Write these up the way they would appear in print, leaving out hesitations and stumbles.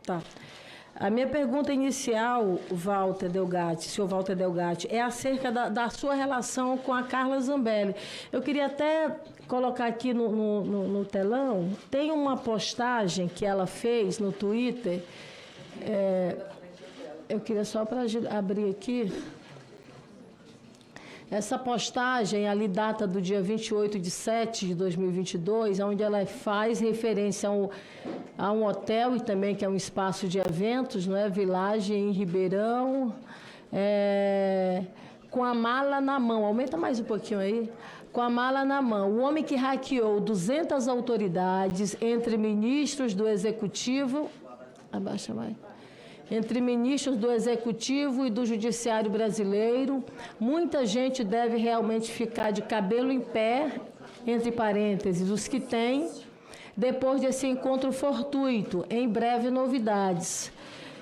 Tá. A minha pergunta inicial, Walter Delgatti, senhor Walter Delgatti, é acerca da sua relação com a Carla Zambelli. Eu queria até colocar aqui no telão, tem uma postagem que ela fez no Twitter, eu queria só para abrir aqui. Essa postagem ali data do dia 28/7/2022, onde ela faz referência a um hotel e também que é um espaço de eventos, não é? Village em Ribeirão, com a mala na mão. Aumenta mais um pouquinho aí. Com a mala na mão. O homem que hackeou 200 autoridades, entre ministros do Executivo... Abaixa mais. Entre ministros do Executivo e do Judiciário brasileiro, muita gente deve realmente ficar de cabelo em pé, entre parênteses, os que têm, depois desse encontro fortuito, em breve novidades.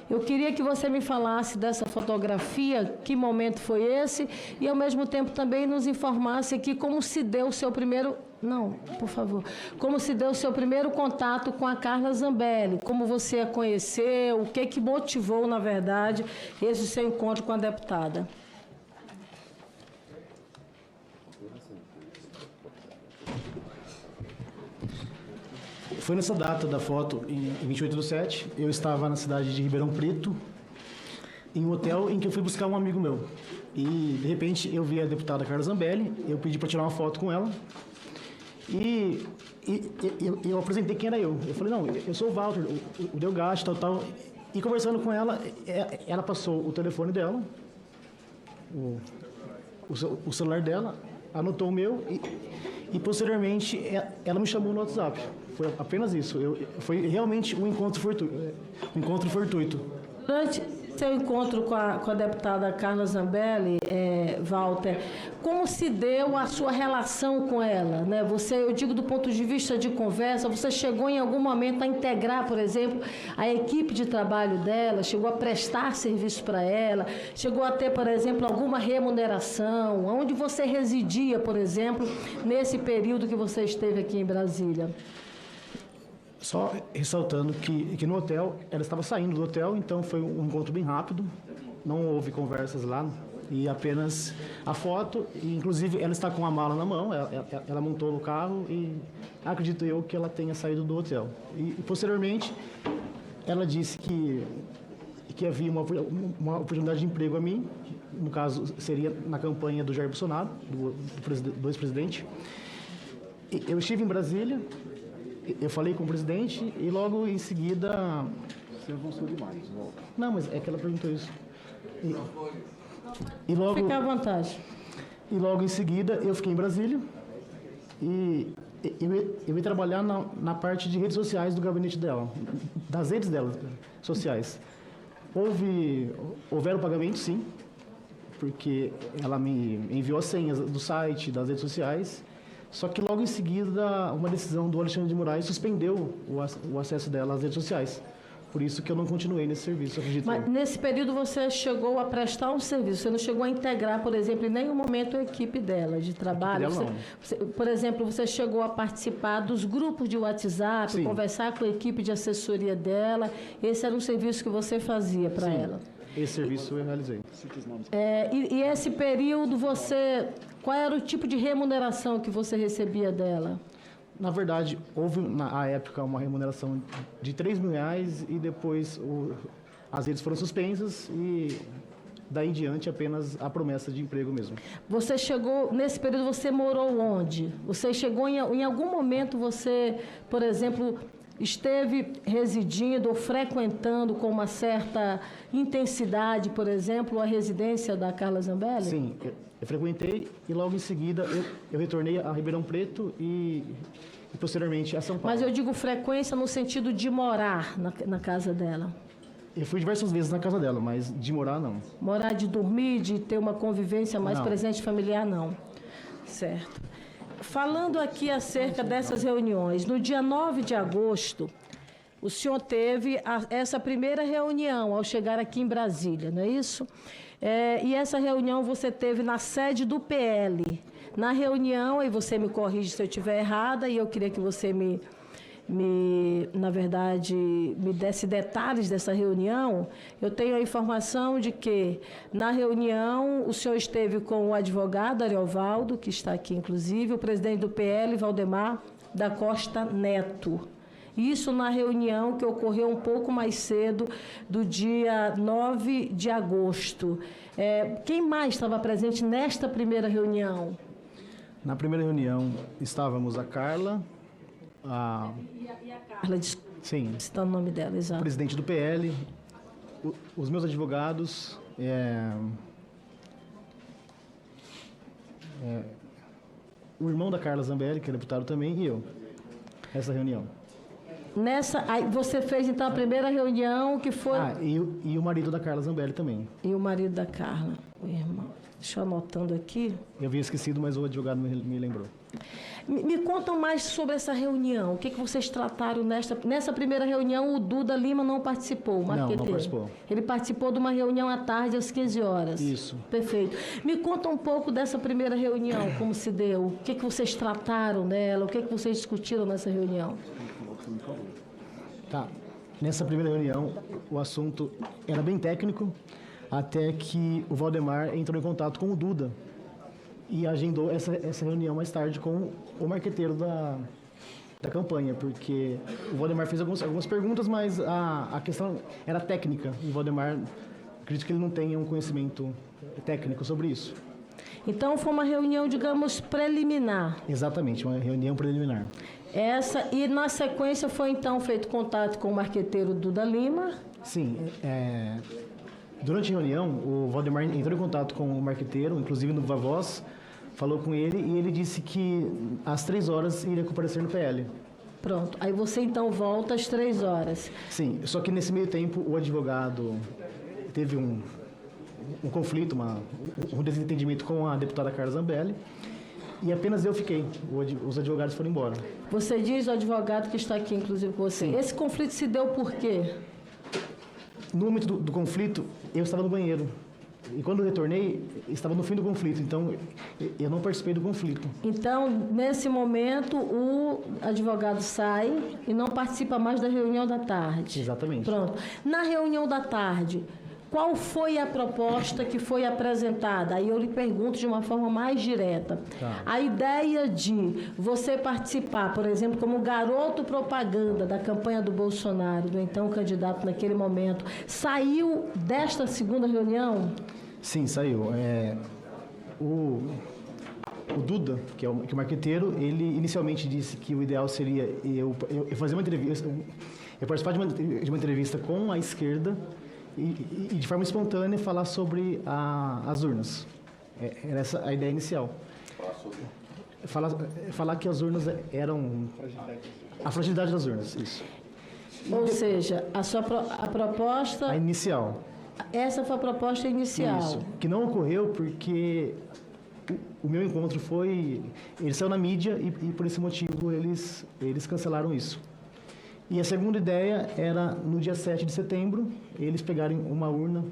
Eu queria que você me falasse dessa fotografia, que momento foi esse, e ao mesmo tempo também nos informasse aqui como se deu o seu primeiro... Não, por favor. Como se deu o seu primeiro contato com a Carla Zambelli, como você a conheceu, o que motivou, na verdade, esse seu encontro com a deputada. Foi nessa data da foto, em 28/7, eu estava na cidade de Ribeirão Preto, em um hotel em que eu fui buscar um amigo meu. E, de repente, eu vi a deputada Carla Zambelli, eu pedi para tirar uma foto com ela, e eu apresentei quem era eu. Eu falei, não, eu sou o Walter, o Delgatti, tal. E conversando com ela, ela passou o telefone dela, o celular dela, anotou o meu e posteriormente ela me chamou no WhatsApp. Foi apenas isso. Foi realmente um encontro fortuito. Durante seu encontro com a deputada Carla Zambelli, Walter, como se deu a sua relação com ela, né? Eu digo do ponto de vista de conversa, você chegou em algum momento a integrar, por exemplo, a equipe de trabalho dela, chegou a prestar serviço para ela, chegou a ter, por exemplo, alguma remuneração, onde você residia, por exemplo, nesse período que você esteve aqui em Brasília? Só ressaltando que no hotel, ela estava saindo do hotel, então foi um encontro bem rápido, não houve conversas lá, e apenas a foto, e inclusive ela está com a mala na mão, ela montou no carro e acredito eu que ela tenha saído do hotel. E posteriormente, ela disse que havia uma oportunidade de emprego a mim, no caso seria na campanha do Jair Bolsonaro, do ex-presidente. Eu estive em Brasília, eu falei com o presidente e logo em seguida... Você avançou demais. Não, mas é que ela perguntou isso. E logo... Fica à vontade. E logo em seguida eu fiquei em Brasília e eu ia trabalhar na parte de redes sociais do gabinete dela, das redes dela, sociais. Houveram pagamentos, sim, porque ela me enviou as senhas do site, das redes sociais. Só que logo em seguida, uma decisão do Alexandre de Moraes suspendeu o acesso dela às redes sociais. Por isso que eu não continuei nesse serviço, acredito. Mas nesse período você chegou a prestar um serviço, você não chegou a integrar, por exemplo, em nenhum momento a equipe dela de trabalho? Por exemplo, você chegou a participar dos grupos de WhatsApp, sim, conversar com a equipe de assessoria dela, esse era um serviço que você fazia para ela? Esse serviço eu realizei. E esse período qual era o tipo de remuneração que você recebia dela? Na verdade, houve na época uma remuneração de R$3.000 e depois as redes foram suspensas e daí em diante apenas a promessa de emprego mesmo. Você chegou, nesse período você morou onde? Você chegou em algum momento você, por exemplo, esteve residindo ou frequentando com uma certa intensidade, por exemplo, a residência da Carla Zambelli? Sim, eu frequentei e logo em seguida eu retornei a Ribeirão Preto e posteriormente a São Paulo. Mas eu digo frequência no sentido de morar na casa dela. Eu fui diversas vezes na casa dela, mas de morar, não. Morar, de dormir, de ter uma convivência mais presente familiar, não. Certo. Falando aqui acerca dessas reuniões, no dia 9 de agosto, o senhor teve essa primeira reunião ao chegar aqui em Brasília, não é isso? E essa reunião você teve na sede do PL. Na reunião, e você me corrige se eu estiver errada, e eu queria que você me na verdade, me desse detalhes dessa reunião. Eu tenho a informação de que, na reunião, o senhor esteve com o advogado Ariovaldo, que está aqui, inclusive, o presidente do PL, Valdemar da Costa Neto. Isso na reunião que ocorreu um pouco mais cedo, do dia 9 de agosto. Quem mais estava presente nesta primeira reunião? Na primeira reunião estávamos a Carla, E a Carla, sim, citando o nome dela, o exato. presidente do PL, os meus advogados, o irmão da Carla Zambelli, que é deputado também, e eu. Essa reunião. Aí você fez, então, a primeira reunião, que foi... E o marido da Carla Zambelli também. E o marido da Carla, o irmão. Deixa eu anotando aqui. Eu havia esquecido, mas o advogado me lembrou. Me contam mais sobre essa reunião. O que vocês trataram nessa primeira reunião? O Duda Lima não participou, o marqueteiro. Não participou. Ele participou de uma reunião à tarde, às 15 horas. Isso. Perfeito. Me conta um pouco dessa primeira reunião, como se deu. O que vocês trataram nela? O que vocês discutiram nessa reunião? Tá. Nessa primeira reunião, o assunto era bem técnico, até que o Valdemar entrou em contato com o Duda e agendou essa reunião mais tarde com o marqueteiro da campanha, porque o Valdemar fez algumas perguntas, mas a questão era técnica, e o Valdemar, acredito que ele não tenha um conhecimento técnico sobre isso. Então, foi uma reunião, digamos, preliminar. Exatamente, uma reunião preliminar. E na sequência foi então feito contato com o marqueteiro Duda Lima? Sim, durante a reunião o Valdemar entrou em contato com o marqueteiro, inclusive no Viva Voz, falou com ele e ele disse que às 3 horas iria comparecer no PL. Pronto, aí você então volta às 3 horas. Sim, só que nesse meio tempo o advogado teve um conflito, um desentendimento com a deputada Carla Zambelli. E apenas eu fiquei, os advogados foram embora. Você diz o advogado que está aqui, inclusive, com você. Sim. Esse conflito se deu por quê? No momento do conflito, eu estava no banheiro. E quando eu retornei, estava no fim do conflito. Então, eu não participei do conflito. Então, nesse momento, o advogado sai e não participa mais da reunião da tarde. Exatamente. Pronto. Na reunião da tarde, qual foi a proposta que foi apresentada? Aí eu lhe pergunto de uma forma mais direta. Tá. A ideia de você participar, por exemplo, como garoto propaganda da campanha do Bolsonaro, do então candidato naquele momento, saiu desta segunda reunião? Sim, saiu. O Duda, que é o marqueteiro, ele inicialmente disse que o ideal seria eu fazer uma entrevista, eu participar de uma entrevista com a esquerda, e de forma espontânea falar sobre as urnas. Era essa a ideia inicial. Falar que as urnas eram... A fragilidade das urnas, isso. Ou seja, a proposta... A inicial. Essa foi a proposta inicial. Isso, que não ocorreu porque o meu encontro foi... Ele saiu na mídia e por esse motivo eles cancelaram isso. E a segunda ideia era, no dia 7 de setembro, eles pegarem uma urna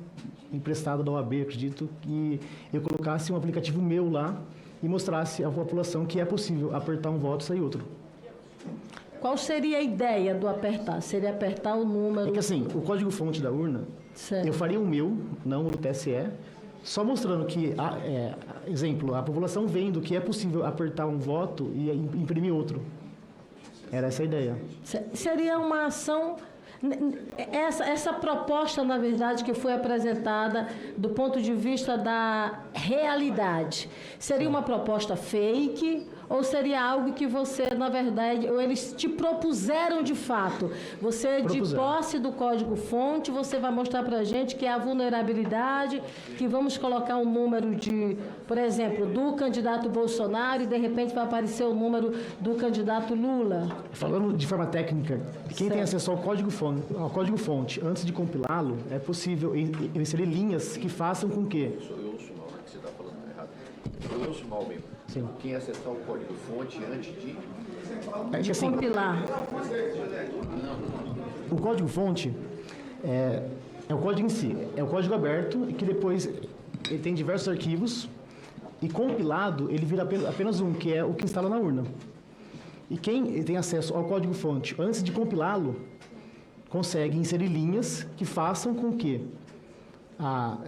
emprestada da OAB, acredito, e eu colocasse um aplicativo meu lá e mostrasse à população que é possível apertar um voto e sair outro. Qual seria a ideia do apertar? Seria apertar o número... É que assim, o código-fonte da urna, certo. Eu faria o meu, não o do TSE, só mostrando que, exemplo, a população vendo que é possível apertar um voto e imprimir outro. Era essa a ideia. Seria uma ação... Essa proposta, na verdade, que foi apresentada do ponto de vista da realidade, seria uma proposta fake ou seria algo que você, na verdade, ou eles te propuseram de fato? Você, de posse do código-fonte, você vai mostrar para a gente que é a vulnerabilidade, que vamos colocar um número de, por exemplo, do candidato Bolsonaro e, de repente, vai aparecer o número do candidato Lula? Falando de forma técnica, quem tem acesso ao código-fonte, antes de compilá-lo, é possível inserir linhas que façam com que... Eu ouço mal, que você está falando errado. Eu ouço mal mesmo. Sim. Quem acessar o código-fonte antes de... De compilar. O código-fonte é o código em si, é o código aberto e que depois ele tem diversos arquivos e compilado ele vira apenas um, que é o que instala na urna. E quem tem acesso ao código-fonte antes de compilá-lo, consegue inserir linhas que façam com que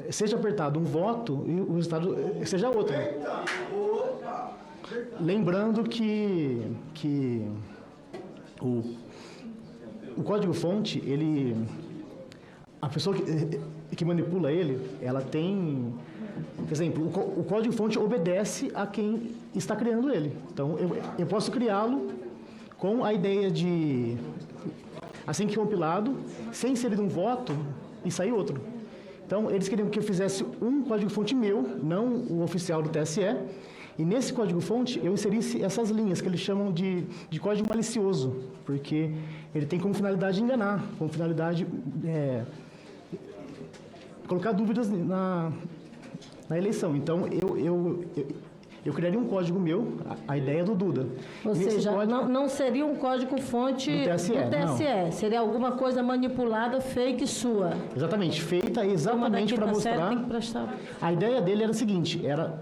seja apertado um voto e o resultado seja outro. Lembrando que o código-fonte, a pessoa que manipula ele, ela tem... Por exemplo, o código-fonte obedece a quem está criando ele. Então, eu posso criá-lo com a ideia de, assim que compilado, ser inserido um voto e sair outro. Então, eles queriam que eu fizesse um código-fonte meu, não o oficial do TSE, e nesse código-fonte eu inserisse essas linhas, que eles chamam de código malicioso, porque ele tem como finalidade enganar, como finalidade colocar dúvidas na eleição. Então, eu criaria um código meu, a ideia do Duda. Ou seja, não seria um código-fonte do TSE, seria alguma coisa manipulada, fake sua. Exatamente, feita exatamente para mostrar... A ideia dele era a seguinte, era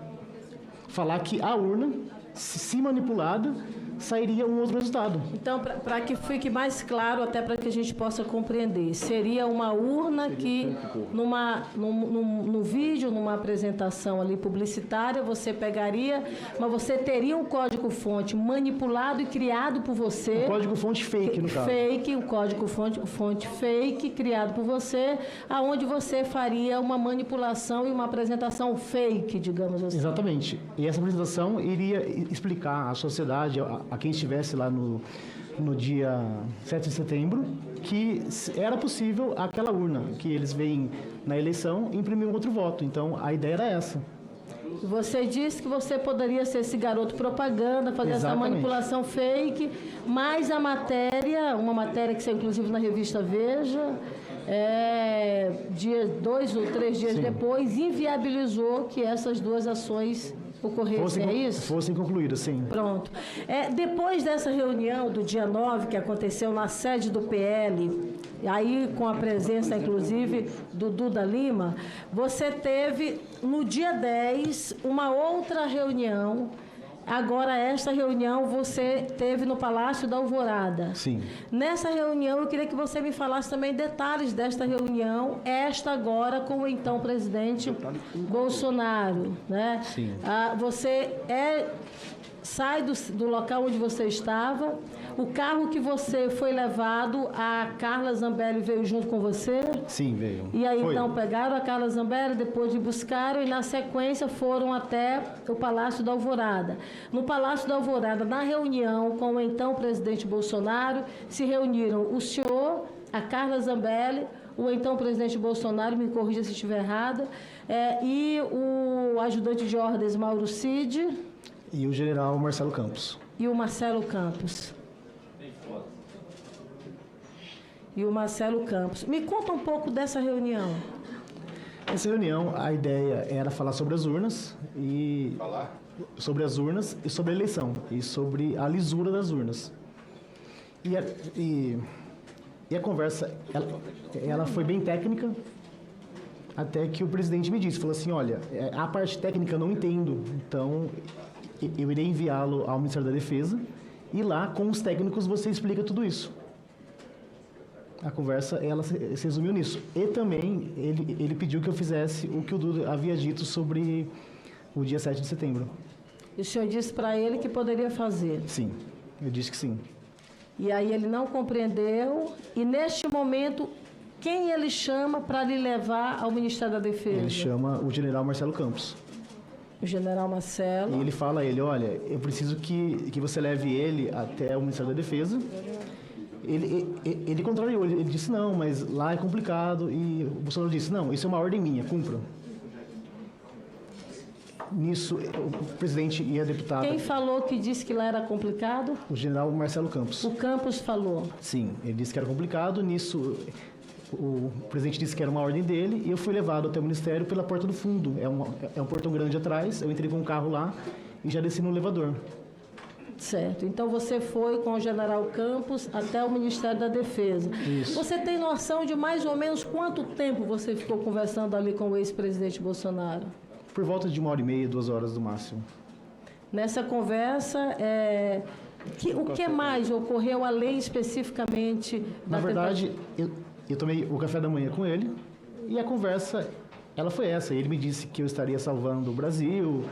falar que a urna, se manipulada, sairia um outro resultado. Então, para que fique mais claro, até para que a gente possa compreender, seria uma urna que, num vídeo, numa apresentação ali publicitária, você pegaria, mas você teria um código-fonte manipulado e criado por você. Um código-fonte fake, no caso. Fake, um código-fonte fake, criado por você, aonde você faria uma manipulação e uma apresentação fake, digamos assim. Exatamente. E essa apresentação iria explicar à sociedade, a quem estivesse lá no dia 7 de setembro, que era possível aquela urna, que eles veem na eleição, imprimir um outro voto. Então, a ideia era essa. Você disse que você poderia ser esse garoto propaganda, fazer essa manipulação fake, mas a matéria, uma matéria que saiu inclusive na revista Veja, 2 ou 3 dias depois, inviabilizou que essas duas ações ocorressem, é isso? Fossem concluídas, sim. Pronto. Depois dessa reunião do dia 9, que aconteceu na sede do PL, aí com a presença, inclusive, do Duda Lima, você teve, no dia 10, uma outra reunião. Agora, esta reunião você teve no Palácio da Alvorada. Sim. Nessa reunião, eu queria que você me falasse também detalhes desta reunião, esta agora com o então presidente Bolsonaro, né? Sim. Você sai do local onde você estava, o carro que você foi levado, a Carla Zambelli veio junto com você? Sim, veio. E aí, então, pegaram a Carla Zambelli, depois de buscaram e, na sequência, foram até o Palácio da Alvorada. No Palácio da Alvorada, na reunião com o então presidente Bolsonaro, se reuniram o senhor, a Carla Zambelli, o então presidente Bolsonaro, me corrija se estiver errada, e o ajudante de ordens Mauro Cid. E o general Marcelo Campos. E o Marcelo Campos. Me conta um pouco dessa reunião. Essa reunião, a ideia era falar sobre as urnas e sobre a eleição e sobre a lisura das urnas. E a conversa, ela foi bem técnica, até que o presidente me disse, falou assim, olha, a parte técnica eu não entendo, então eu irei enviá-lo ao Ministério da Defesa e lá, com os técnicos, você explica tudo isso. A conversa, ela se resumiu nisso. E também, ele pediu que eu fizesse o que o Duda havia dito sobre o dia 7 de setembro. E o senhor disse para ele que poderia fazer? Sim, eu disse que sim. E aí ele não compreendeu, e neste momento, quem ele chama para lhe levar ao Ministério da Defesa? Ele chama o general Marcelo Campos. O general Marcelo. E ele fala a ele, olha, eu preciso que você leve ele até o Ministério da Defesa. Ele contrariou, ele disse, não, mas lá é complicado, e o Bolsonaro disse, não, isso é uma ordem minha, cumpra. Nisso, o presidente e a deputada... Quem falou que disse que lá era complicado? O general Marcelo Campos. O Campos falou? Sim, ele disse que era complicado, nisso o presidente disse que era uma ordem dele, e eu fui levado até o Ministério pela porta do fundo, é um portão grande atrás, eu entrei com um carro lá e já desci no elevador. Certo. Então, você foi com o general Campos até o Ministério da Defesa. Isso. Você tem noção de mais ou menos quanto tempo você ficou conversando ali com o ex-presidente Bolsonaro? Por volta de 1h30, 2 horas no máximo. Nessa conversa, O que mais ocorreu além especificamente da Na verdade, eu tomei o café da manhã com ele e a conversa, ela foi essa. Ele me disse que eu estaria salvando o Brasil,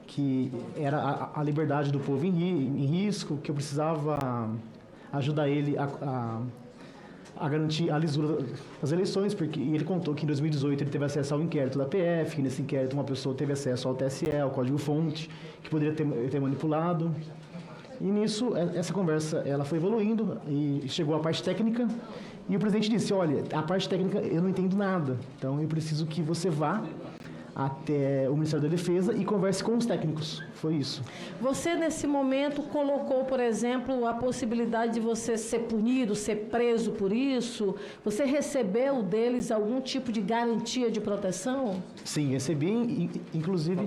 que era a liberdade do povo em risco, que eu precisava ajudar ele a garantir a lisura das eleições, porque ele contou que em 2018 ele teve acesso ao inquérito da PF, que nesse inquérito uma pessoa teve acesso ao TSE, ao código-fonte, que poderia ter manipulado. E nisso, essa conversa ela foi evoluindo e chegou à parte técnica, e o presidente disse, olha, a parte técnica eu não entendo nada, então eu preciso que você vá até o Ministério da Defesa e converse com os técnicos. Foi isso. Você, nesse momento, colocou, por exemplo, a possibilidade de você ser punido, ser preso por isso? Você recebeu deles algum tipo de garantia de proteção? Sim, recebi, inclusive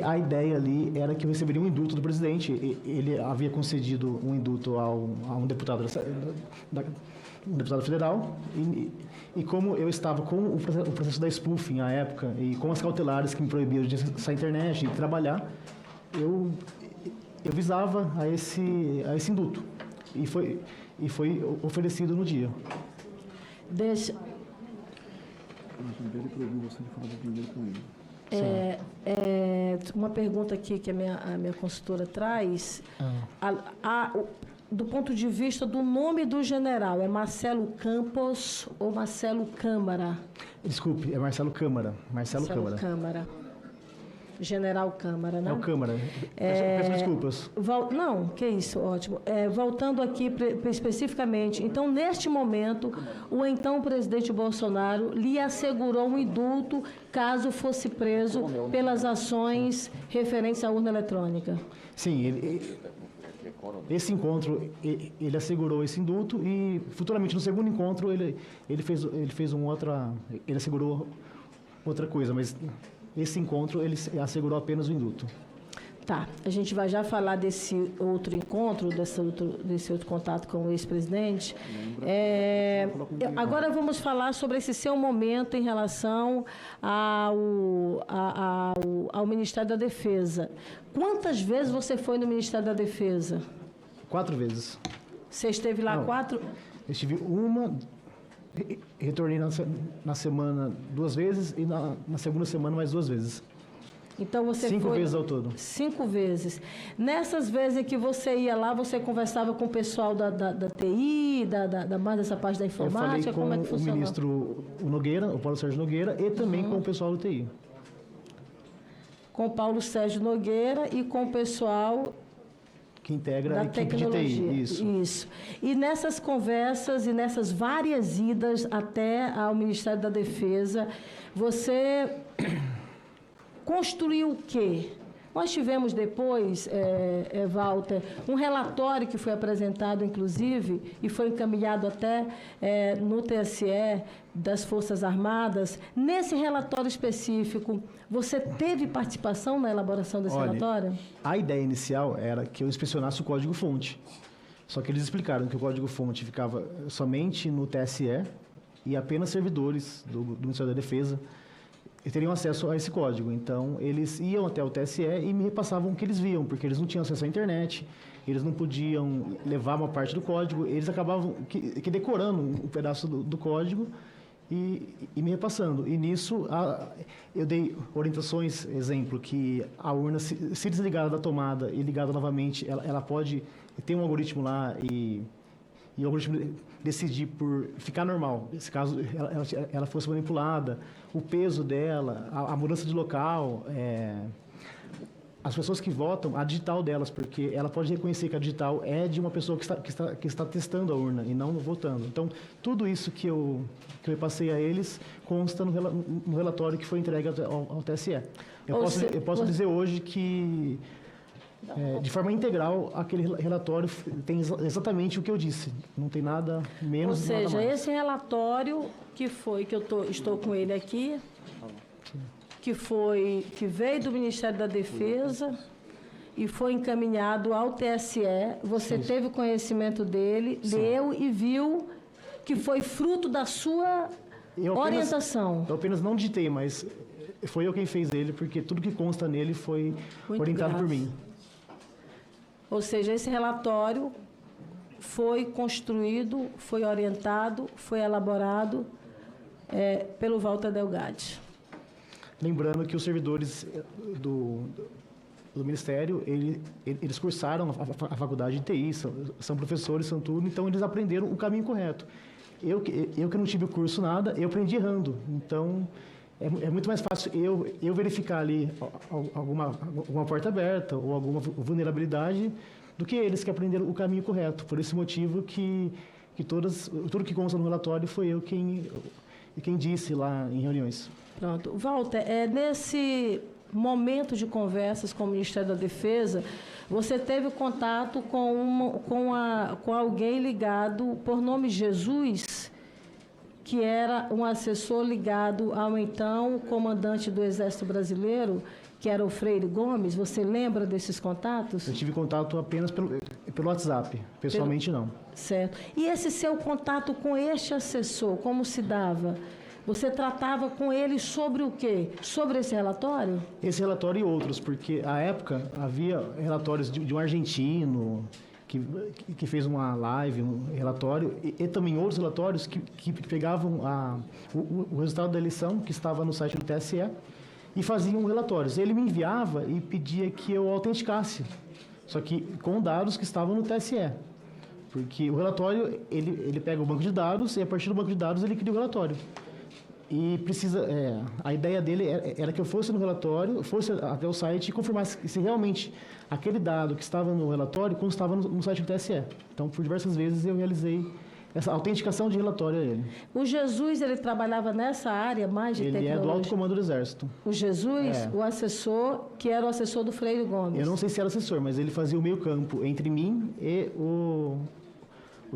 a ideia ali era que eu receberia um indulto do presidente. Ele havia concedido um indulto a um deputado um deputado federal, e como eu estava com o processo da spoofing à época, e com as cautelares que me proibiam de sair à internet e trabalhar, eu visava a esse indulto. E foi oferecido no dia. Deixa... uma pergunta aqui que a minha consultora traz. Do ponto de vista do nome do general, é Marcelo Campos ou Marcelo Câmara? Desculpe, é Marcelo Câmara. Marcelo Câmara. General Câmara, né? É o Câmara. Peço desculpas. Não, que isso, ótimo. Voltando aqui especificamente, então, neste momento, o então presidente Bolsonaro lhe assegurou um indulto caso fosse preso pelas ações referentes à urna eletrônica. Sim, esse encontro, ele assegurou esse indulto e futuramente no segundo encontro ele assegurou outra coisa, mas esse encontro ele assegurou apenas o indulto. Tá, a gente vai já falar desse outro encontro, desse outro contato com o ex-presidente. Agora vamos falar sobre esse seu momento em relação ao Ministério da Defesa. Quantas vezes você foi no Ministério da Defesa? 4 vezes. Você esteve lá? Não, 4? Eu estive uma, retornei na semana 2 vezes e na segunda semana mais 2 vezes. Então você 5 foi... vezes ao todo. 5 vezes. Nessas vezes em que você ia lá, você conversava com o pessoal da TI, mais dessa parte da informática? Eu falei com como é que funcionou? o ministro Nogueira, o Paulo Sérgio Nogueira, e também com o pessoal do TI. Com o Paulo Sérgio Nogueira e com o pessoal... que integra a equipe de TI. Isso. E nessas conversas e nessas várias idas até ao Ministério da Defesa, você construiu o quê? Nós tivemos depois, Walter, um relatório que foi apresentado, inclusive, e foi encaminhado até no TSE das Forças Armadas. Nesse relatório específico, você teve participação na elaboração desse relatório? A ideia inicial era que eu inspecionasse o código-fonte. Só que eles explicaram que o código-fonte ficava somente no TSE e apenas servidores do Ministério da Defesa teriam acesso a esse código. Então, eles iam até o TSE e me repassavam o que eles viam, porque eles não tinham acesso à internet, eles não podiam levar uma parte do código, eles acabavam que decorando um pedaço do código e me repassando. E nisso, eu dei orientações, exemplo, que a urna, se desligada da tomada e ligada novamente, ela pode ter um algoritmo lá e o algoritmo decidir por ficar normal, se caso ela fosse manipulada, o peso dela, a mudança de local, as pessoas que votam, a digital delas, porque ela pode reconhecer que a digital é de uma pessoa que está testando a urna e não votando. Então, tudo isso que eu passei a eles consta no relatório que foi entregue ao TSE. Eu posso dizer hoje que de forma integral, aquele relatório tem exatamente o que eu disse. Não tem nada menos, ou seja, nada mais. Esse relatório que eu estou com ele aqui, que veio do Ministério da Defesa e foi encaminhado ao TSE, você teve conhecimento dele, leu e viu que foi fruto da sua orientação. Eu apenas não digitei, mas foi eu quem fez ele, porque tudo que consta nele foi orientado por mim. Ou seja, esse relatório foi construído, foi orientado, foi elaborado pelo Walter Delgatti. Lembrando que os servidores do Ministério, eles cursaram a faculdade de TI, são professores, são tudo, então eles aprenderam o caminho correto. Eu que não tive o curso nada, eu aprendi errando. Então, é muito mais fácil eu verificar ali alguma porta aberta ou alguma vulnerabilidade do que eles que aprenderam o caminho correto. Por esse motivo que tudo que consta no relatório foi eu quem disse lá em reuniões. Pronto. Walter, nesse momento de conversas com o Ministério da Defesa, você teve contato com alguém ligado por nome Jesus, que era um assessor ligado ao então comandante do Exército Brasileiro, que era o Freire Gomes. Você lembra desses contatos? Eu tive contato apenas pelo WhatsApp, pessoalmente não. Certo. E esse seu contato com este assessor, como se dava? Você tratava com ele sobre o quê? Sobre esse relatório? Esse relatório e outros, porque à época havia relatórios de um argentino que fez uma live, um relatório, e também outros relatórios que pegavam o resultado da eleição, que estava no site do TSE, e faziam relatórios. Ele me enviava e pedia que eu autenticasse, só que com dados que estavam no TSE. Porque o relatório, ele pega o banco de dados e a partir do banco de dados ele cria o relatório. E a ideia dele era que eu fosse no relatório, fosse até o site e confirmasse se realmente aquele dado que estava no relatório constava no site do TSE. Então, por diversas vezes eu realizei essa autenticação de relatório a ele. O Jesus, ele trabalhava nessa área mais de tecnologia? Ele é do Alto Comando do Exército. O Jesus, o assessor, que era o assessor do Freire Gomes. Eu não sei se era assessor, mas ele fazia o meio campo entre mim e o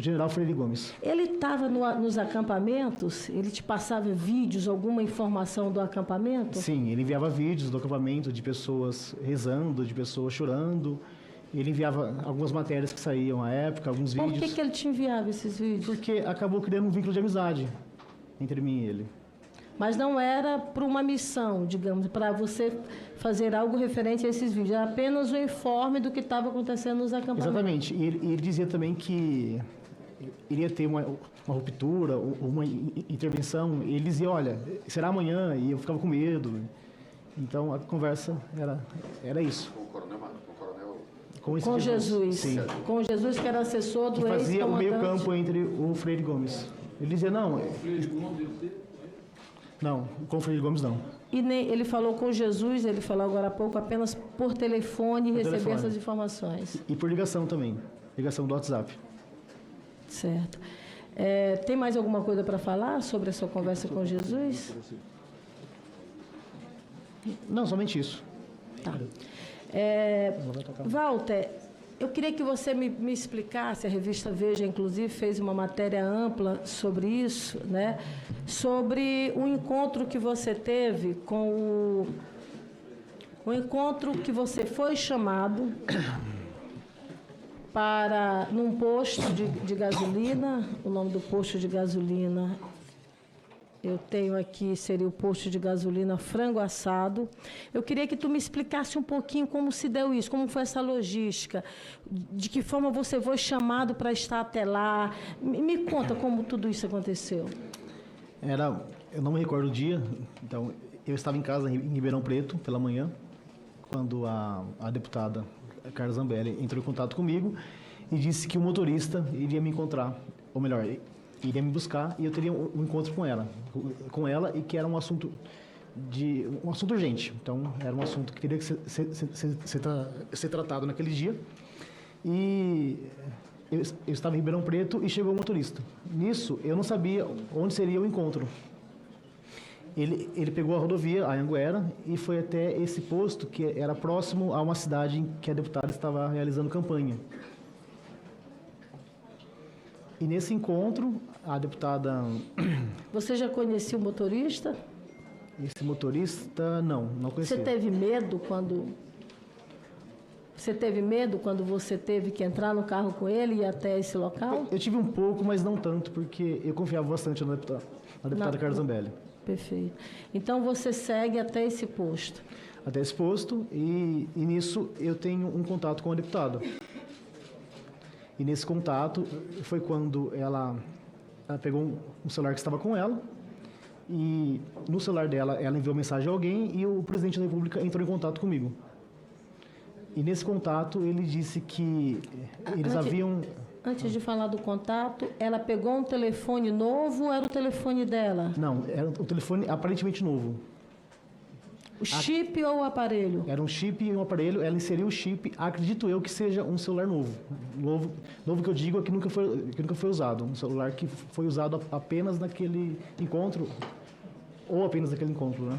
general Freire Gomes. Ele estava nos acampamentos? Ele te passava vídeos, alguma informação do acampamento? Sim, ele enviava vídeos do acampamento de pessoas rezando, de pessoas chorando. Ele enviava algumas matérias que saíam à época, alguns vídeos. Por que ele te enviava esses vídeos? Porque acabou criando um vínculo de amizade entre mim e ele. Mas não era para uma missão, digamos, para você fazer algo referente a esses vídeos. Era apenas o informe do que estava acontecendo nos acampamentos. Exatamente. E ele dizia também que iria ter uma ruptura, uma intervenção. E ele dizia, olha, será amanhã? E eu ficava com medo. Então, a conversa era isso. Com o coronel Mano, com Jesus. Sim. Com Jesus, que era assessor do ex-comandante. Fazia o meio campo entre o Freire Gomes. Ele dizia, não... Não, com o Freire Gomes não. E nem, ele falou com Jesus, ele falou agora há pouco, apenas por telefone, receber essas informações. E por ligação também, ligação do WhatsApp. Certo. Tem mais alguma coisa para falar sobre a sua conversa com Jesus? Não, somente isso. Tá. Walter, eu queria que você me explicasse, a revista Veja, inclusive, fez uma matéria ampla sobre isso, né? Sobre o encontro que você teve com o encontro que você foi chamado para num posto de gasolina. O nome do posto de gasolina eu tenho aqui, seria o posto de gasolina Frango Assado. Eu queria que tu me explicasse um pouquinho como se deu isso, como foi essa logística, de que forma você foi chamado para estar até lá. Me conta como tudo isso aconteceu. Eu não me recordo o dia, então eu estava em casa em Ribeirão Preto pela manhã, quando a deputada Carla Zambelli entrou em contato comigo e disse que o motorista iria me encontrar, ou melhor, iria me buscar e eu teria um encontro com ela e que era um assunto urgente. Então, era um assunto que teria que ser tratado naquele dia. E eu estava em Ribeirão Preto e chegou o motorista. Nisso, eu não sabia onde seria o encontro. Ele pegou a rodovia, a Anhanguera, e foi até esse posto que era próximo a uma cidade em que a deputada estava realizando campanha. E nesse encontro, a deputada... Você já conhecia o motorista? Esse motorista, não conhecia. Você teve medo quando você teve que entrar no carro com ele e ir até esse local? Eu tive um pouco, mas não tanto, porque eu confiava bastante na deputada Carla Zambelli. Perfeito. Então, você segue até esse posto? Até esse posto, e nisso eu tenho um contato com a deputada. E nesse contato foi quando ela pegou um celular que estava com ela, e no celular dela ela enviou mensagem a alguém e o presidente da República entrou em contato comigo. E nesse contato ele disse que eles haviam... Antes de falar do contato, ela pegou um telefone novo ou era o telefone dela? Não, era um telefone aparentemente novo. O chip ou o aparelho? Era um chip e um aparelho, ela inseriu o chip, acredito eu que seja um celular novo. Novo que eu digo é que nunca foi usado. Um celular que foi usado apenas naquele encontro, ou apenas naquele encontro, né?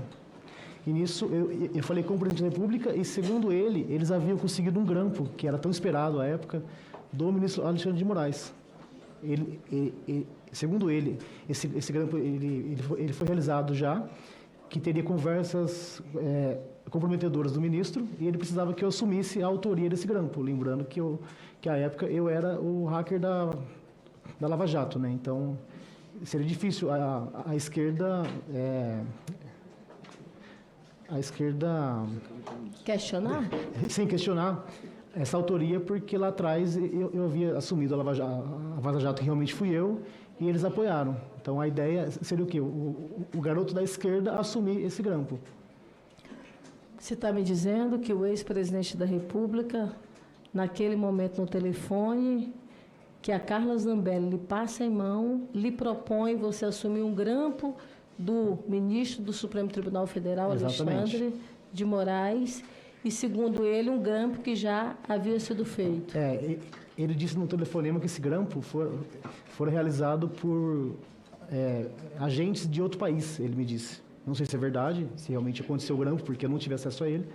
E nisso eu falei com o presidente da República e, segundo ele, eles haviam conseguido um grampo, que era tão esperado à época, do ministro Alexandre de Moraes. Segundo ele, esse grampo ele foi realizado já, que teria conversas comprometedoras do ministro, e ele precisava que eu assumisse a autoria desse grampo, lembrando que à época eu era o hacker da Lava Jato, né? Então seria difícil a esquerda questionar? Sem questionar essa autoria, porque lá atrás eu havia assumido a Vaza Jato, que realmente fui eu, e eles apoiaram. Então a ideia seria o quê? O garoto da esquerda assumir esse grampo. Você está me dizendo que o ex-presidente da República, naquele momento no telefone, que a Carla Zambelli lhe passa em mão, lhe propõe você assumir um grampo do ministro do Supremo Tribunal Federal, Exatamente. Alexandre de Moraes, e, segundo ele, um grampo que já havia sido feito. Ele disse no telefonema que esse grampo foi realizado por agentes de outro país, ele me disse. Não sei se é verdade, se realmente aconteceu o grampo, porque eu não tive acesso a ele.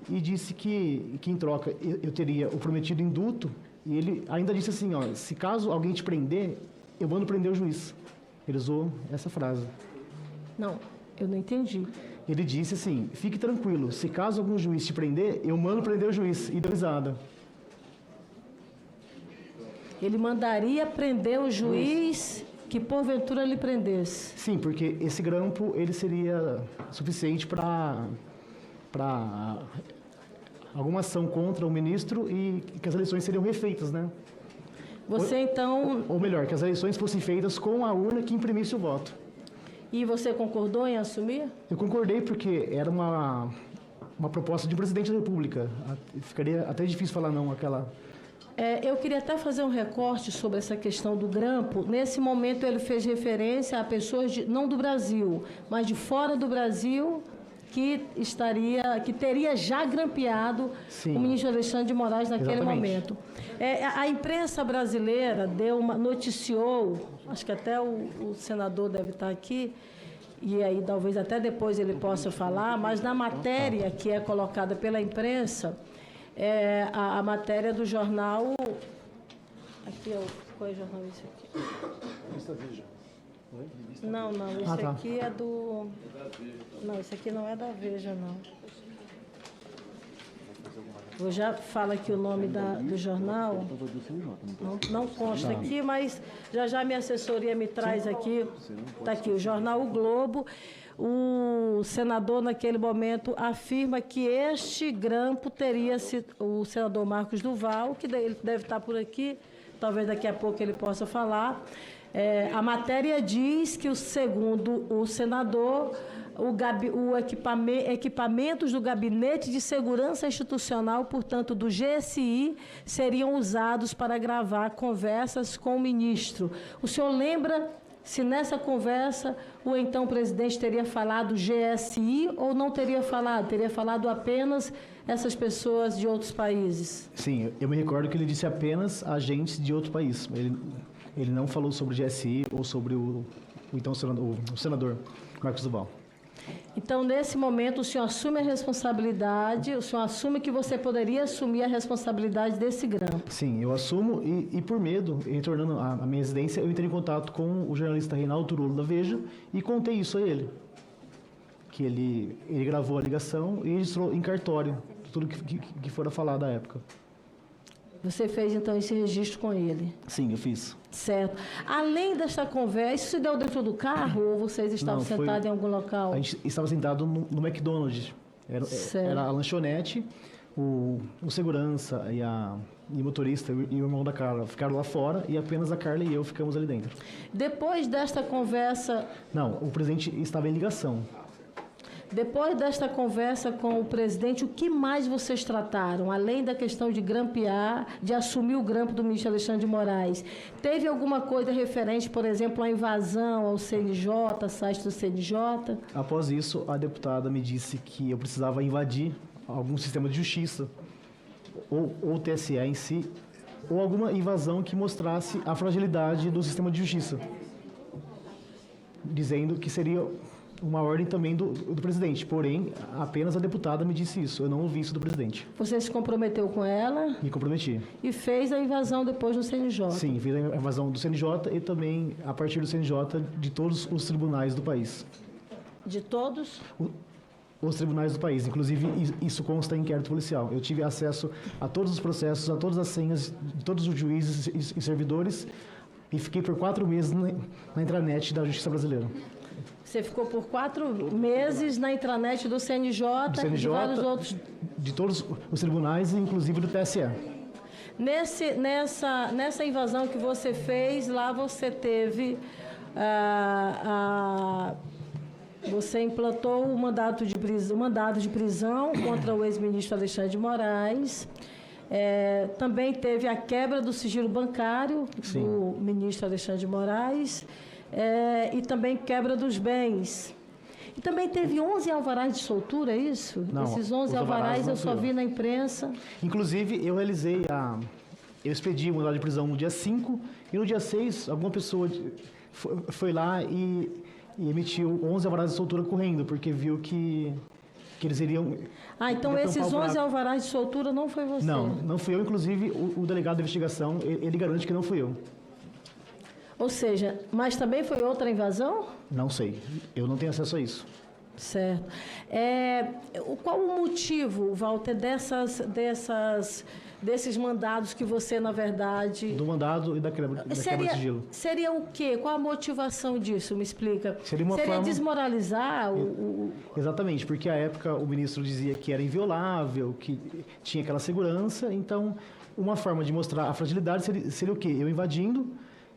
E disse que em troca, eu teria o prometido indulto, e ele ainda disse assim, ó, se caso alguém te prender, eu mando prender o juiz. Ele usou essa frase. Não, eu não entendi. Ele disse assim, fique tranquilo, se caso algum juiz te prender, eu mando prender o juiz. E deu risada. Ele mandaria prender o juiz que porventura lhe prendesse. Sim, porque esse grampo ele seria suficiente para alguma ação contra o ministro e que as eleições seriam refeitas, né? Você então... Ou melhor, que as eleições fossem feitas com a urna que imprimisse o voto. E você concordou em assumir? Eu concordei porque era uma proposta de um presidente da República. Ficaria até difícil falar não àquela... Eu queria até fazer um recorte sobre essa questão do grampo. Nesse momento, ele fez referência a pessoas, não do Brasil, mas de fora do Brasil, que teria já grampeado Sim. o ministro Alexandre de Moraes naquele Exatamente. momento. A imprensa brasileira noticiou, acho que até o senador deve estar aqui, e aí talvez até depois ele possa falar, mas na matéria que é colocada pela imprensa... a matéria do jornal... Aqui, qual é o jornal esse aqui? Revista Veja. Não, esse tá. aqui é do... Não, esse aqui não é da Veja, não. Eu já falo aqui o nome do jornal. Não consta aqui, mas já minha assessoria me traz aqui. Está aqui, o jornal O Globo. O senador, naquele momento, afirma que este grampo teria sido o senador Marcos Duval, que ele deve estar por aqui, talvez daqui a pouco ele possa falar. A matéria diz que, segundo o senador, equipamentos do Gabinete de Segurança Institucional, portanto, do GSI, seriam usados para gravar conversas com o ministro. O senhor lembra se nessa conversa o então presidente teria falado GSI ou não teria falado? Teria falado apenas essas pessoas de outros países? Sim, eu me recordo que ele disse apenas agentes de outro país. Ele não falou sobre GSI ou sobre o senador Marcos Duval. Então, nesse momento, o senhor assume a responsabilidade, o senhor assume que você poderia assumir a responsabilidade desse grampo. Sim, eu assumo e por medo, retornando à minha residência, eu entrei em contato com o jornalista Reinaldo Turolo da Veja e contei isso a ele. Que ele gravou a ligação e registrou em cartório tudo que fora falado à época. Você fez, então, esse registro com ele? Sim, eu fiz. Certo. Além desta conversa, isso se deu dentro do carro ou vocês estavam sentados em algum local? A gente estava sentado no McDonald's. Era a lanchonete o segurança e o motorista e o irmão da Carla ficaram lá fora e apenas a Carla e eu ficamos ali dentro. Depois desta conversa... Não, o presidente estava em ligação. Depois desta conversa com o presidente, o que mais vocês trataram? Além da questão de grampear, de assumir o grampo do ministro Alexandre de Moraes, teve alguma coisa referente, por exemplo, à invasão ao CNJ, site do CNJ? Após isso, a deputada me disse que eu precisava invadir algum sistema de justiça, ou o TSE em si, ou alguma invasão que mostrasse a fragilidade do sistema de justiça, dizendo que seria uma ordem também do presidente. Porém, apenas a deputada me disse isso. Eu não ouvi isso do presidente. Você se comprometeu com ela? Me comprometi. E fez a invasão depois do CNJ? Sim, fiz a invasão do CNJ e também, a partir do CNJ, de todos os tribunais do país. De todos? Os tribunais do país. Inclusive, isso consta em inquérito policial. Eu tive acesso a todos os processos, a todas as senhas de todos os juízes e servidores e fiquei por 4 meses na intranet da Justiça Brasileira. Você ficou por 4 meses na intranet do CNJ, e de vários outros... De todos os tribunais, inclusive do TSE. Nessa invasão que você fez, lá você teve... você implantou um mandado de prisão contra o ex-ministro Alexandre de Moraes. Também teve a quebra do sigilo bancário do ministro Alexandre de Moraes. E também quebra dos bens. E também teve 11 alvarás de soltura, é isso? Não, esses 11 alvarás eu só vi na imprensa. Inclusive, eu expedi o mandado de prisão no dia 5 e no dia 6, alguma pessoa foi lá e emitiu 11 alvarás de soltura correndo, porque viu que eles iriam... Então esses 11 alvarás de soltura não foi você? Não fui eu. Inclusive, o delegado de investigação, ele garante que não fui eu. Ou seja, mas também foi outra invasão? Não sei. Eu não tenho acesso a isso. Certo. Qual o motivo, Walter, desses mandados que você, na verdade... Do mandado e da quebra de sigilo. Seria o quê? Qual a motivação disso? Me explica. Seria forma... desmoralizar Exatamente, porque à época o ministro dizia que era inviolável, que tinha aquela segurança. Então, uma forma de mostrar a fragilidade seria o quê? Eu invadindo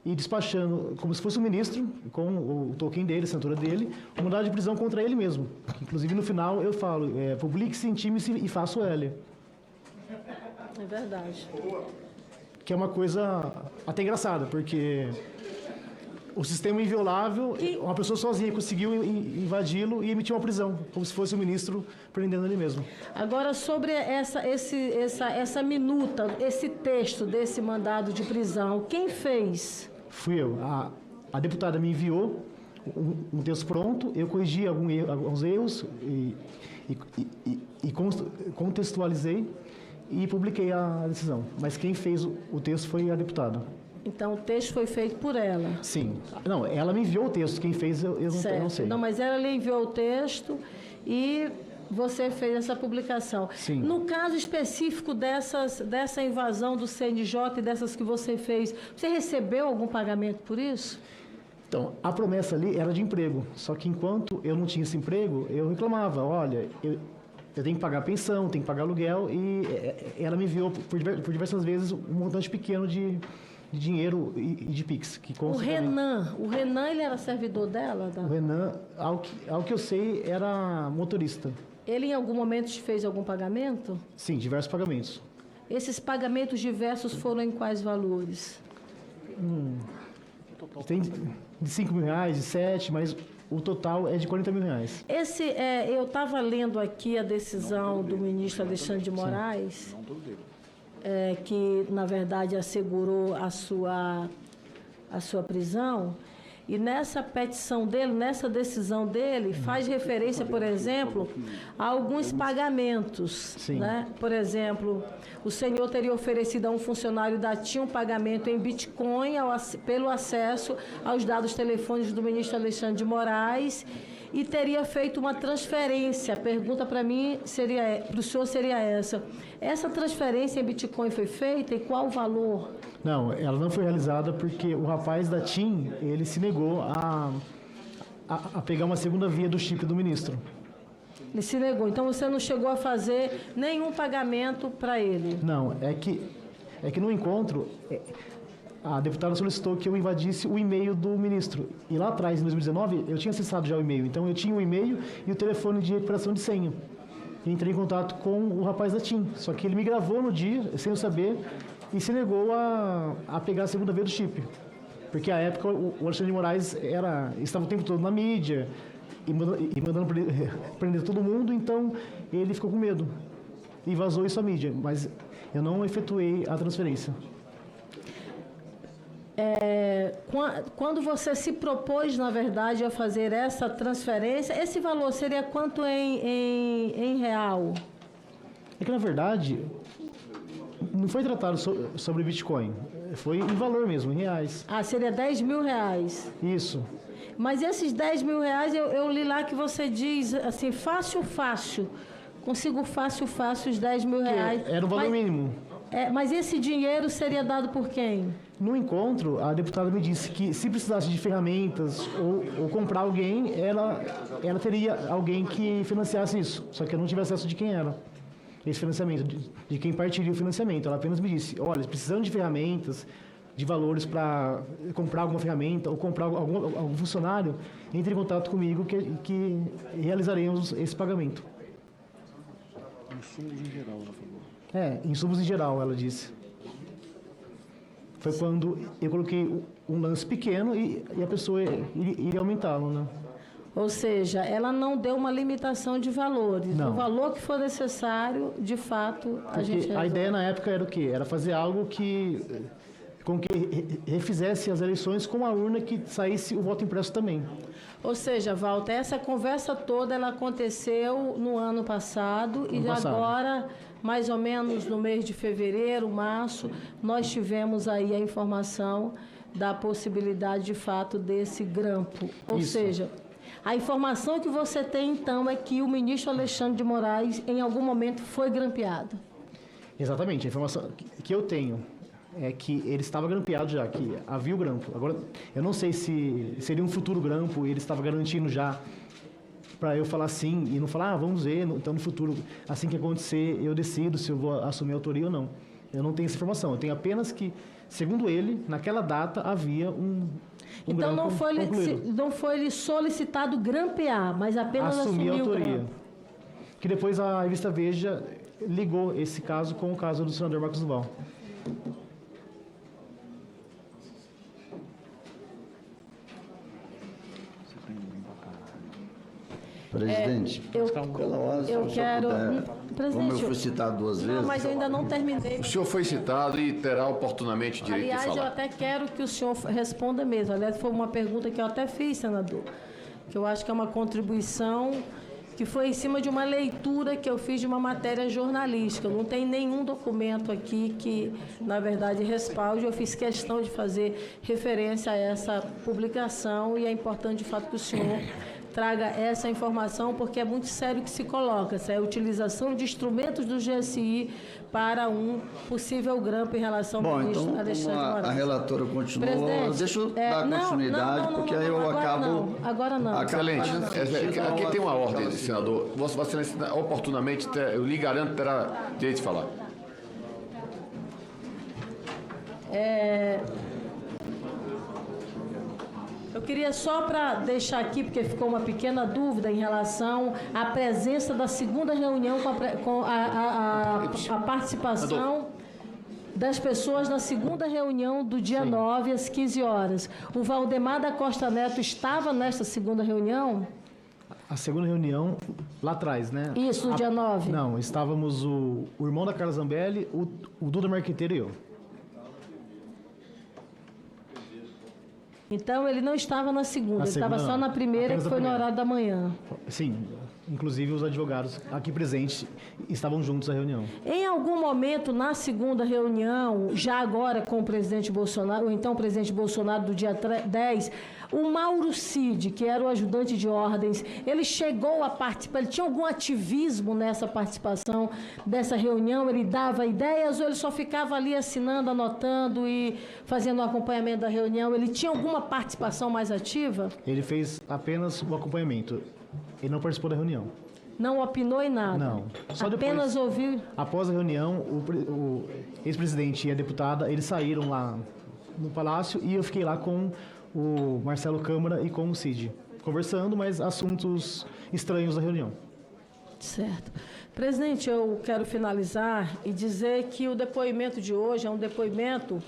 e despachando, como se fosse o ministro, com o token dele, a assinatura dele, o mandado de prisão contra ele mesmo. Inclusive, no final, eu falo, publique-se, intime-se e faça o L. É verdade. Que é uma coisa até engraçada, porque o sistema inviolável, uma pessoa sozinha conseguiu invadi-lo e emitir uma prisão, como se fosse o ministro prendendo ele mesmo. Agora, sobre essa minuta, esse texto desse mandado de prisão, quem fez? Fui eu. A deputada me enviou um texto pronto, eu corrigi alguns erros e contextualizei e publiquei a decisão. Mas quem fez o texto foi a deputada. Então, o texto foi feito por ela? Sim. Não, ela me enviou o texto. Quem fez, eu não sei. Não, mas ela lhe enviou o texto e você fez essa publicação. Sim. No caso específico dessa invasão do CNJ e dessas que você fez, você recebeu algum pagamento por isso? Então, a promessa ali era de emprego. Só que enquanto eu não tinha esse emprego, eu reclamava, olha, eu tenho que pagar pensão, tenho que pagar aluguel, e ela me enviou por diversas vezes um montante pequeno de dinheiro e de Pix. O Renan, ele era servidor dela? O Renan, ao que eu sei, era motorista. Ele em algum momento te fez algum pagamento? Sim, diversos pagamentos. Esses pagamentos diversos foram em quais valores? Tem de 5 mil reais, de 7, mas o total é de 40 mil reais. Eu estava lendo aqui a decisão do ministro Alexandre de Moraes, que, na verdade, assegurou a sua prisão. E nessa petição dele, nessa decisão dele, faz referência, por exemplo, a alguns pagamentos. Sim. Né? Por exemplo, o senhor teria oferecido a um funcionário da TIM um pagamento em Bitcoin pelo acesso aos dados telefônicos do ministro Alexandre de Moraes e teria feito uma transferência. A pergunta para mim para o senhor seria essa. Essa transferência em Bitcoin foi feita e qual o valor? Não, ela não foi realizada porque o rapaz da TIM, ele se negou a pegar uma segunda via do chip do ministro. Ele se negou. Então, você não chegou a fazer nenhum pagamento para ele? Não, é que no encontro, a deputada solicitou que eu invadisse o e-mail do ministro. E lá atrás, em 2019, eu tinha acessado já o e-mail. Então, eu tinha o e-mail e o telefone de recuperação de senha. E entrei em contato com o rapaz da TIM. Só que ele me gravou no dia, sem eu saber, e se negou a pegar a segunda vez do chip. Porque, à época, o Alexandre de Moraes estava o tempo todo na mídia e mandando prender todo mundo, então ele ficou com medo e vazou isso à mídia. Mas eu não efetuei a transferência. Quando você se propôs, na verdade, a fazer essa transferência, esse valor seria quanto em real? É que, na verdade, não foi tratado sobre Bitcoin. Foi em valor mesmo, em reais. Ah, seria 10 mil reais. Isso. Mas esses 10 mil reais, eu li lá que você diz, assim, fácil, consigo fácil os 10 mil reais. Era o valor mínimo. Mas esse dinheiro seria dado por quem? No encontro, a deputada me disse que se precisasse de ferramentas ou comprar alguém, ela teria alguém que financiasse isso. Só que eu não tive acesso de quem era esse financiamento, de quem partiria o financiamento. Ela apenas me disse, olha, precisando de ferramentas, de valores para comprar alguma ferramenta ou comprar algum funcionário, entre em contato comigo que realizaremos esse pagamento. Insumos em geral, ela falou. Insumos em geral, ela disse. Foi quando eu coloquei um lance pequeno e a pessoa iria aumentá-lo, né? Ou seja, ela não deu uma limitação de valores. Não. O valor que for necessário, de fato, a gente resolve. A ideia na época era o quê? Era fazer algo com que refizesse as eleições com a urna que saísse o voto impresso também. Ou seja, Walter, essa conversa toda ela aconteceu no ano passado e agora, mais ou menos no mês de fevereiro, março, nós tivemos aí a informação da possibilidade, de fato, desse grampo. Ou seja, a informação que você tem, então, é que o ministro Alexandre de Moraes, em algum momento, foi grampeado. Exatamente. A informação que eu tenho é que ele estava grampeado já, que havia o grampo. Agora, eu não sei se seria um futuro grampo, ele estava garantindo já para eu falar sim e não falar, vamos ver, então no futuro, assim que acontecer, eu decido se eu vou assumir a autoria ou não. Eu não tenho essa informação. Eu tenho apenas que, segundo ele, naquela data havia um então não foi solicitado grampear, mas apenas assumir a autoria. Que depois a revista Veja ligou esse caso com o caso do senador Marcos Duval. Presidente, pela ordem, eu quero... como eu fui citado duas vezes... Não, mas eu ainda não terminei. O senhor foi citado e terá oportunamente direito de falar. Aliás, eu até quero que o senhor responda mesmo. Aliás, foi uma pergunta que eu até fiz, senador, que eu acho que é uma contribuição que foi em cima de uma leitura que eu fiz de uma matéria jornalística. Não tem nenhum documento aqui que, na verdade, respalde. Eu fiz questão de fazer referência a essa publicação e é importante, de fato, que o senhor traga essa informação, porque é muito sério que se coloca, essa é a utilização de instrumentos do GSI para um possível grampo em relação ao ministro então, Alexandre de Moraes. A relatora continuou, Presidente, deixa eu dar continuidade, porque aí eu acabo... Agora não. Excelente. Aqui tem uma ordem, senador. Vossa Excelência, oportunamente, eu lhe garanto, terá direito de falar. Eu queria só para deixar aqui, porque ficou uma pequena dúvida em relação à presença da segunda reunião com a participação das pessoas na segunda reunião do dia 9 às 15 horas. O Valdemar da Costa Neto estava nesta segunda reunião? A segunda reunião, lá atrás, né? Isso, no dia 9? Não, estávamos o irmão da Carla Zambelli, o Duda Marqueteiro e eu. Então, ele não estava na segunda, ele estava só na primeira, que foi no horário da manhã. Sim, inclusive os advogados aqui presentes estavam juntos à reunião. Em algum momento, na segunda reunião, já agora com o presidente Bolsonaro, ou então o presidente Bolsonaro do dia 10, o Mauro Cid, que era o ajudante de ordens, ele chegou a participar, ele tinha algum ativismo nessa participação dessa reunião? Ele dava ideias ou ele só ficava ali assinando, anotando e fazendo o acompanhamento da reunião? Ele tinha alguma participação mais ativa? Ele fez apenas o acompanhamento. Ele não participou da reunião. Não opinou em nada? Não. Só apenas depois, ouviu? Após a reunião, o ex-presidente e a deputada, eles saíram lá no Palácio e eu fiquei lá com o Marcelo Câmara e com o Cid, conversando, mas assuntos estranhos da reunião. Certo. Presidente, eu quero finalizar e dizer que o depoimento de hoje é um depoimento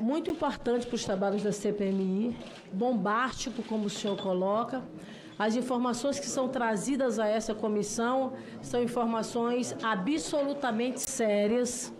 muito importante para os trabalhos da CPMI, bombástico, como o senhor coloca. As informações que são trazidas a essa comissão são informações absolutamente sérias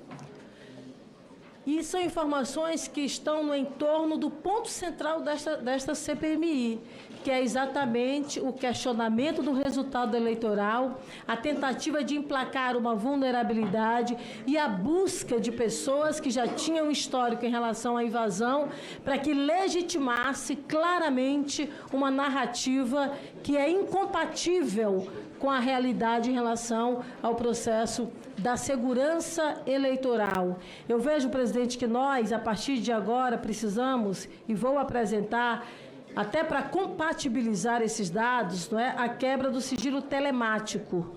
e são informações que estão no entorno do ponto central desta CPMI, que é exatamente o questionamento do resultado eleitoral, a tentativa de emplacar uma vulnerabilidade e a busca de pessoas que já tinham histórico em relação à invasão para que legitimasse claramente uma narrativa que é incompatível com a realidade em relação ao processo da segurança eleitoral. Eu vejo, presidente, que nós, a partir de agora, precisamos, e vou apresentar, até para compatibilizar esses dados, não é, a quebra do sigilo telemático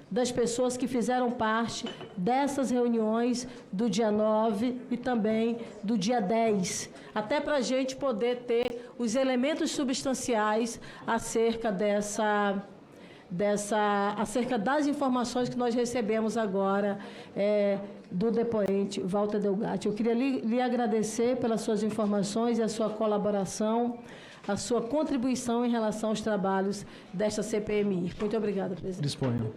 das pessoas que fizeram parte dessas reuniões do dia 9 e também do dia 10, até para a gente poder ter os elementos substanciais acerca acerca das informações que nós recebemos agora do depoente Walter Delgatti. Eu queria lhe agradecer pelas suas informações e a sua colaboração, a sua contribuição em relação aos trabalhos desta CPMI. Muito obrigada, presidente. Disponho.